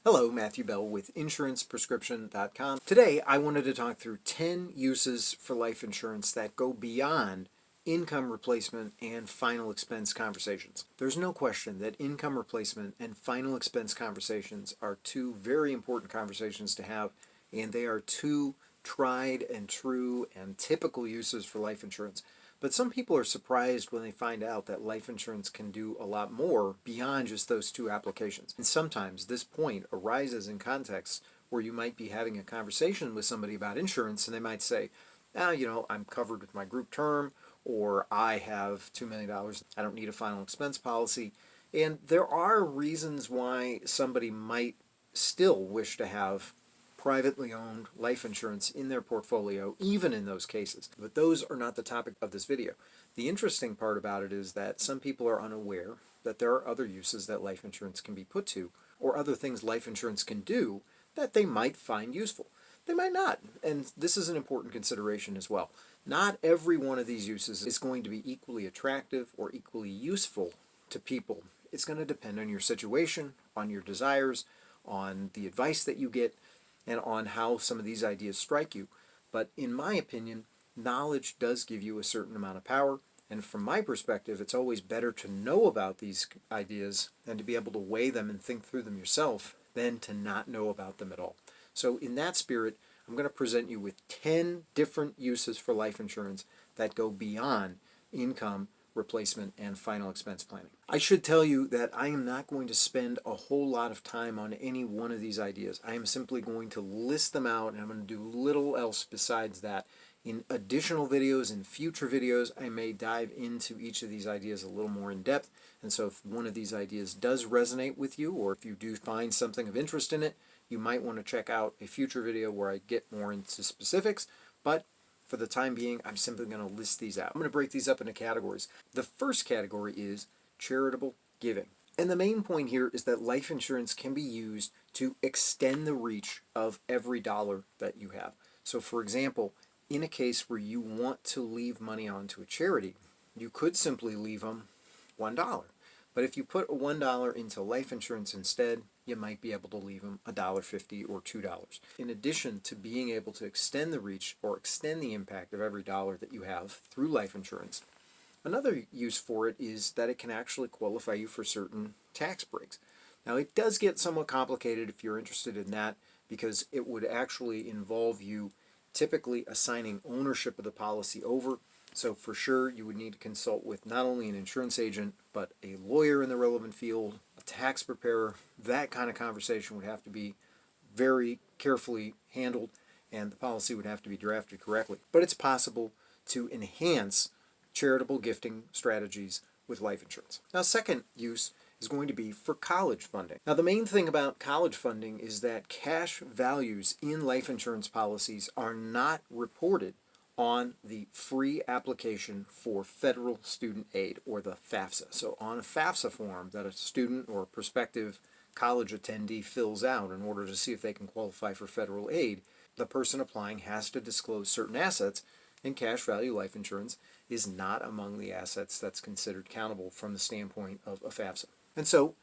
Hello, Matthew Bell with InsurancePrescription.com. Today, I wanted to talk through 10 uses for life insurance that go beyond income replacement and final expense conversations. There's no question that income replacement and final expense conversations are two very important conversations to have, and they are two tried and true and typical uses for life insurance. But some people are surprised when they find out that life insurance can do a lot more beyond just those two applications. And sometimes this point arises in contexts where you might be having a conversation with somebody about insurance and they might say, I'm covered with my group term, or I have $2 million. I don't need a final expense policy. And there are reasons why somebody might still wish to have privately owned life insurance in their portfolio, even in those cases. But those are not the topic of this video. The interesting part about it is that some people are unaware that there are other uses that life insurance can be put to, or other things life insurance can do that they might find useful. They might not, and this is an important consideration as well. Not every one of these uses is going to be equally attractive or equally useful to people. It's going to depend on your situation, on your desires, on the advice that you get, and on how some of these ideas strike you. But in my opinion, knowledge does give you a certain amount of power, and from my perspective, it's always better to know about these ideas and to be able to weigh them and think through them yourself than to not know about them at all. So in that spirit, I'm going to present you with 10 different uses for life insurance that go beyond income replacement and final expense planning. I should tell you that I am not going to spend a whole lot of time on any one of these ideas. I am simply going to list them out, and I'm going to do little else besides that. In additional videos, in future videos, I may dive into each of these ideas a little more in depth. And so if one of these ideas does resonate with you, or if you do find something of interest in it, you might want to check out a future video where I get more into specifics. But for the time being, I'm simply going to list these out. I'm going to break these up into categories. The first category is charitable giving. And the main point here is that life insurance can be used to extend the reach of every dollar that you have. So for example, in a case where you want to leave money onto a charity, you could simply leave them $1. But if you put a $1 into life insurance instead, you might be able to leave them $1.50 or $2. In addition to being able to extend the reach or extend the impact of every dollar that you have through life insurance, another use for it is that it can actually qualify you for certain tax breaks. Now, it does get somewhat complicated if you're interested in that, because it would actually involve you typically assigning ownership of the policy over. So for sure, you would need to consult with not only an insurance agent, but a lawyer in the relevant field, a tax preparer. That kind of conversation would have to be very carefully handled, and the policy would have to be drafted correctly. But it's possible to enhance charitable gifting strategies with life insurance. Now, second use is going to be for college funding. Now, the main thing about college funding is that cash values in life insurance policies are not reported on the free application for federal student aid, or the FAFSA. So on a FAFSA form that a student or prospective college attendee fills out in order to see if they can qualify for federal aid, the person applying has to disclose certain assets, and cash value life insurance is not among the assets that's considered countable from the standpoint of a FAFSA. And so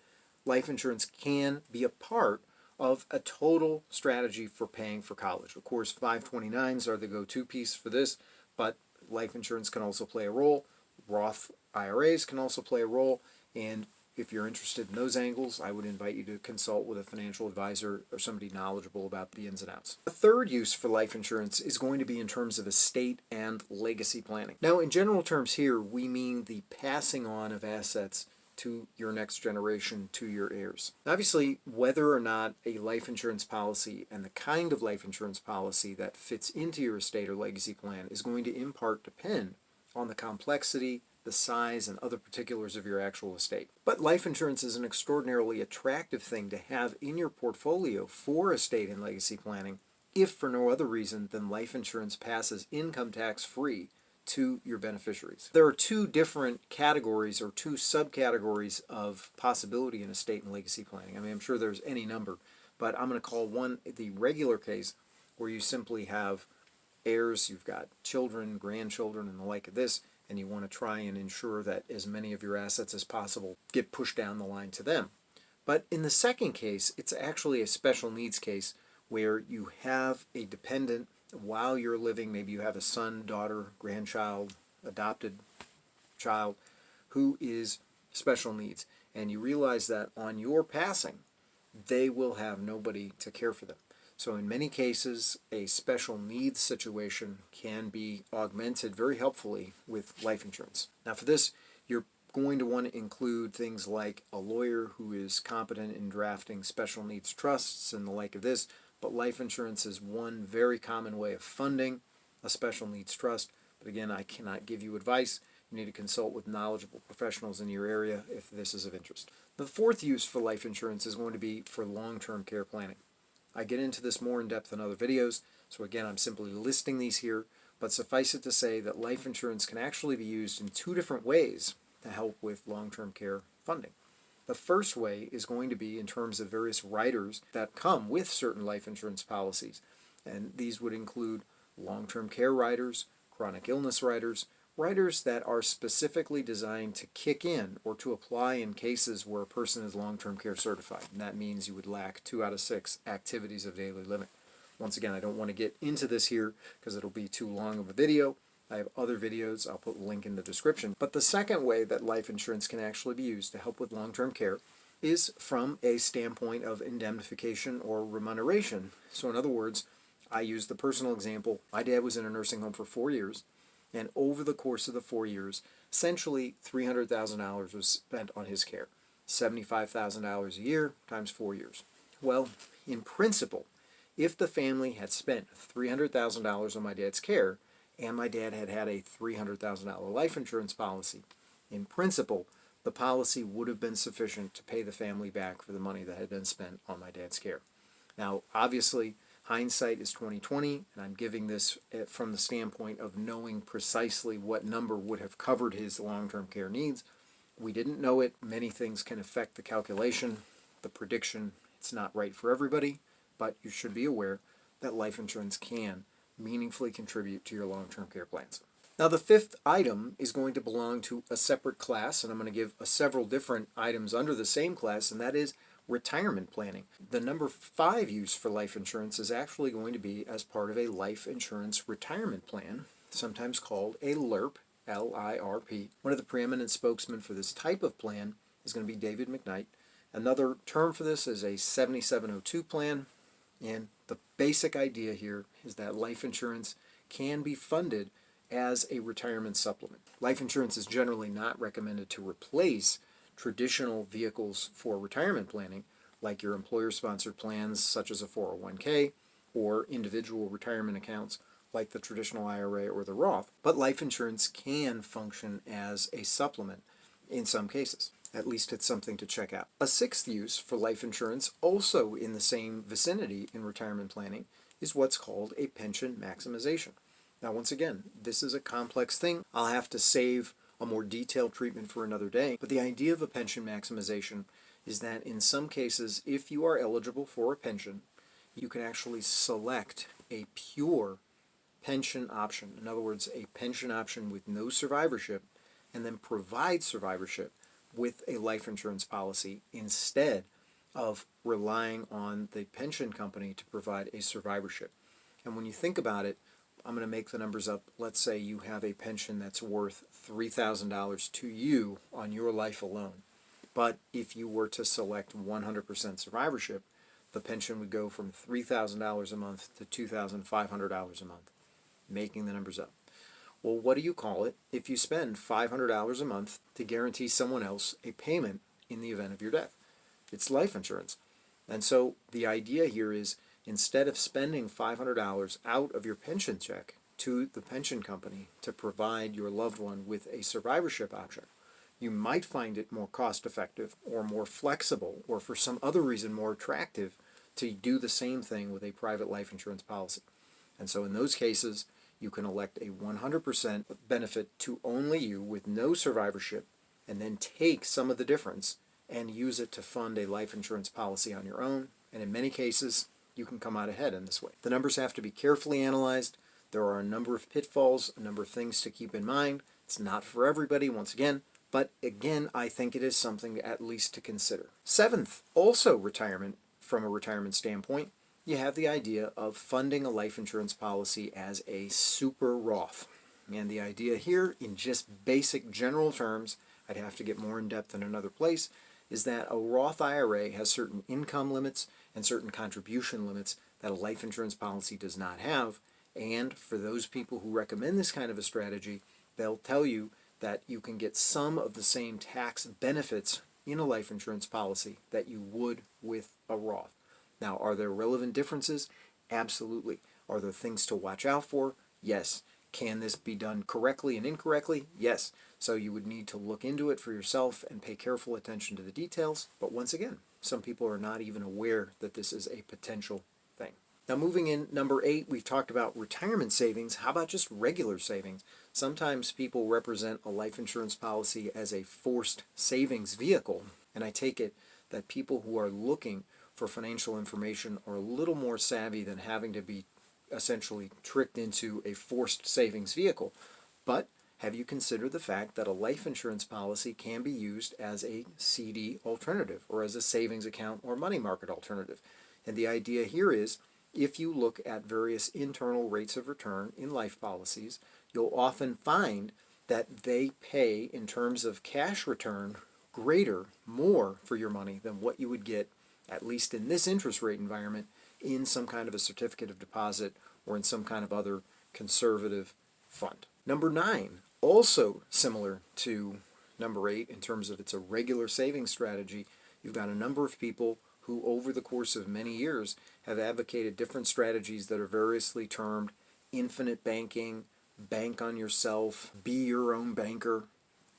life insurance can be a part of a total strategy for paying for college. Of course, 529s are the go-to piece for this, but life insurance can also play a role. Roth IRAs can also play a role, and if you're interested in those angles, I would invite you to consult with a financial advisor or somebody knowledgeable about the ins and outs. The third use for life insurance is going to be in terms of estate and legacy planning. Now, in general terms here, we mean the passing on of assets to your next generation, to your heirs. Obviously, whether or not a life insurance policy and the kind of life insurance policy that fits into your estate or legacy plan is going to in part depend on the complexity, the size, and other particulars of your actual estate. But life insurance is an extraordinarily attractive thing to have in your portfolio for estate and legacy planning, if for no other reason than life insurance passes income tax free to your beneficiaries. There are two different categories or two subcategories of possibility in estate and legacy planning. I mean, I'm sure there's any number, but I'm going to call one the regular case, where you simply have heirs, you've got children, grandchildren, and the like of this, and you want to try and ensure that as many of your assets as possible get pushed down the line to them. But in the second case, it's actually a special needs case where you have a dependent while you're living. Maybe you have a son, daughter, grandchild, adopted child who is special needs, and you realize that on your passing, they will have nobody to care for them. So in many cases, a special needs situation can be augmented very helpfully with life insurance. Now for this, you're going to want to include things like a lawyer who is competent in drafting special needs trusts and the like of this, but life insurance is one very common way of funding a special needs trust. But again, I cannot give you advice. You need to consult with knowledgeable professionals in your area if this is of interest. The fourth use for life insurance is going to be for long-term care planning. I get into this more in depth in other videos, so again, I'm simply listing these here, but suffice it to say that life insurance can actually be used in two different ways to help with long-term care funding. The first way is going to be in terms of various riders that come with certain life insurance policies, and these would include long-term care riders, chronic illness riders, riders that are specifically designed to kick in or to apply in cases where a person is long-term care certified, and that means you would lack 2 out of 6 activities of daily living. Once again, I don't want to get into this here because it'll be too long of a video. I have other videos, I'll put a link in the description. But the second way that life insurance can actually be used to help with long-term care is from a standpoint of indemnification or remuneration. So in other words, I use the personal example. My dad was in a nursing home for 4 years, and over the course of the 4 years, essentially $300,000 was spent on his care. $75,000 a year times 4 years. Well, in principle, if the family had spent $300,000 on my dad's care, and my dad had had a $300,000 life insurance policy, in principle, the policy would have been sufficient to pay the family back for the money that had been spent on my dad's care. Now, obviously, hindsight is 20/20, and I'm giving this from the standpoint of knowing precisely what number would have covered his long-term care needs. We didn't know it. Many things can affect the calculation, the prediction. It's not right for everybody, but you should be aware that life insurance can meaningfully contribute to your long-term care plans. Now the fifth item is going to belong to a separate class, and I'm going to give several different items under the same class, and that is retirement planning. The number 5 use for life insurance is actually going to be as part of a life insurance retirement plan, sometimes called a LIRP, L-I-R-P. One of the preeminent spokesmen for this type of plan is going to be David McKnight. Another term for this is a 7702 plan, and the basic idea here is that life insurance can be funded as a retirement supplement. Life insurance is generally not recommended to replace traditional vehicles for retirement planning, like your employer-sponsored plans such as a 401k or individual retirement accounts like the traditional IRA or the Roth. But life insurance can function as a supplement in some cases. At least it's something to check out. A sixth use for life insurance, also in the same vicinity in retirement planning, is what's called a pension maximization. Now, once again, this is a complex thing. I'll have to save a more detailed treatment for another day. But the idea of a pension maximization is that in some cases, if you are eligible for a pension, you can actually select a pure pension option. In other words, a pension option with no survivorship, and then provide survivorship with a life insurance policy instead of relying on the pension company to provide a survivorship. And when you think about it, I'm going to make the numbers up. Let's say you have a pension that's worth $3,000 to you on your life alone. But if you were to select 100% survivorship, the pension would go from $3,000 a month to $2,500 a month, making the numbers up. Well, what do you call it if you spend $500 a month to guarantee someone else a payment in the event of your death? It's life insurance. And so the idea here is, instead of spending $500 out of your pension check to the pension company to provide your loved one with a survivorship option, you might find it more cost-effective or more flexible or for some other reason more attractive to do the same thing with a private life insurance policy. And so in those cases, you can elect a 100% benefit to only you with no survivorship, and then take some of the difference and use it to fund a life insurance policy on your own. And in many cases, you can come out ahead in this way. The numbers have to be carefully analyzed. There are a number of pitfalls, a number of things to keep in mind. It's not for everybody. Once again, But again, I think it is something at least to consider. Seventh, also retirement from a retirement standpoint, you have the idea of funding a life insurance policy as a super Roth. And the idea here, in just basic general terms, I'd have to get more in depth in another place, is that a Roth IRA has certain income limits and certain contribution limits that a life insurance policy does not have. And for those people who recommend this kind of a strategy, they'll tell you that you can get some of the same tax benefits in a life insurance policy that you would with a Roth. Now, are there relevant differences? Absolutely. Are there things to watch out for? Yes. Can this be done correctly and incorrectly? Yes. So you would need to look into it for yourself and pay careful attention to the details. But once again, some people are not even aware that this is a potential thing. Now, moving in, number 8, we've talked about retirement savings. How about just regular savings? Sometimes people represent a life insurance policy as a forced savings vehicle, and I take it that people who are looking for financial information are a little more savvy than having to be essentially tricked into a forced savings vehicle. But have you considered the fact that a life insurance policy can be used as a CD alternative or as a savings account or money market alternative? And the idea here is, if you look at various internal rates of return in life policies, you'll often find that they pay, in terms of cash return, more for your money than what you would get, at least in this interest rate environment, in some kind of a certificate of deposit or in some kind of other conservative fund. Number 9, also similar to number 8 in terms of it's a regular savings strategy, you've got a number of people who over the course of many years have advocated different strategies that are variously termed infinite banking, bank on yourself, be your own banker,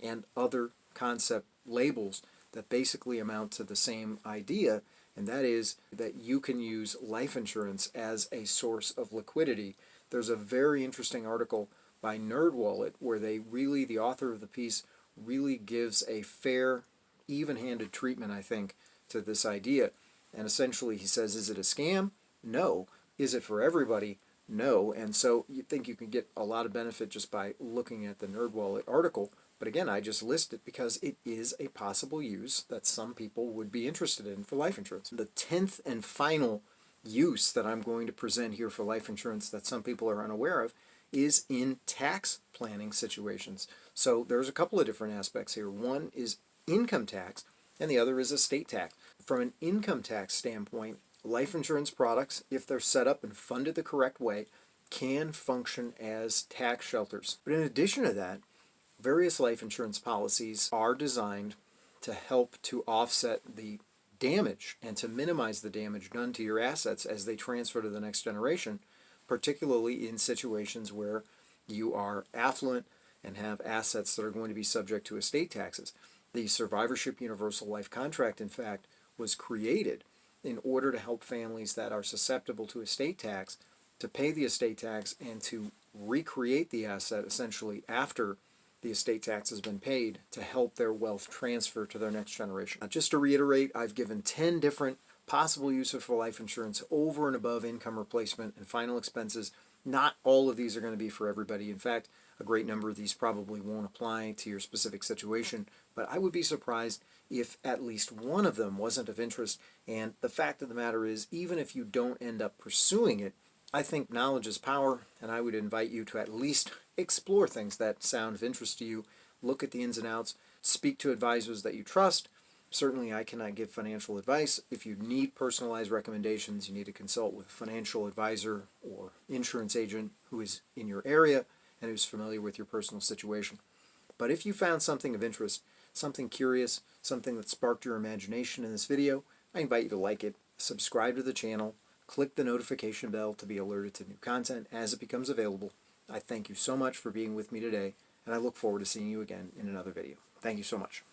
and other concept labels that basically amount to the same idea, and that is that you can use life insurance as a source of liquidity. There's a very interesting article by NerdWallet where the author of the piece really gives a fair, even-handed treatment, I think, to this idea. And essentially he says, is it a scam? No. Is it for everybody? No. And so you think you can get a lot of benefit just by looking at the NerdWallet article. But again, I just list it because it is a possible use that some people would be interested in for life insurance. The 10th and final use that I'm going to present here for life insurance that some people are unaware of is in tax planning situations. So there's a couple of different aspects here. One is income tax, and the other is estate tax. From an income tax standpoint, life insurance products, if they're set up and funded the correct way, can function as tax shelters. But in addition to that, various life insurance policies are designed to help to offset the damage and to minimize the damage done to your assets as they transfer to the next generation, particularly in situations where you are affluent and have assets that are going to be subject to estate taxes. The Survivorship Universal Life Contract, in fact, was created in order to help families that are susceptible to estate tax to pay the estate tax and to recreate the asset essentially after the estate tax has been paid to help their wealth transfer to their next generation. Now, just to reiterate, I've given 10 different possible uses for life insurance over and above income replacement and final expenses. Not all of these are going to be for everybody. In fact, a great number of these probably won't apply to your specific situation, but I would be surprised if at least one of them wasn't of interest. And the fact of the matter is, even if you don't end up pursuing it, I think knowledge is power, and I would invite you to at least explore things that sound of interest to you, look at the ins and outs, speak to advisors that you trust. Certainly, I cannot give financial advice. If you need personalized recommendations, you need to consult with a financial advisor or insurance agent who is in your area and who's familiar with your personal situation. But if you found something of interest, something curious, something that sparked your imagination in this video, I invite you to like it, subscribe to the channel, click the notification bell to be alerted to new content as it becomes available. I thank you so much for being with me today, and I look forward to seeing you again in another video. Thank you so much.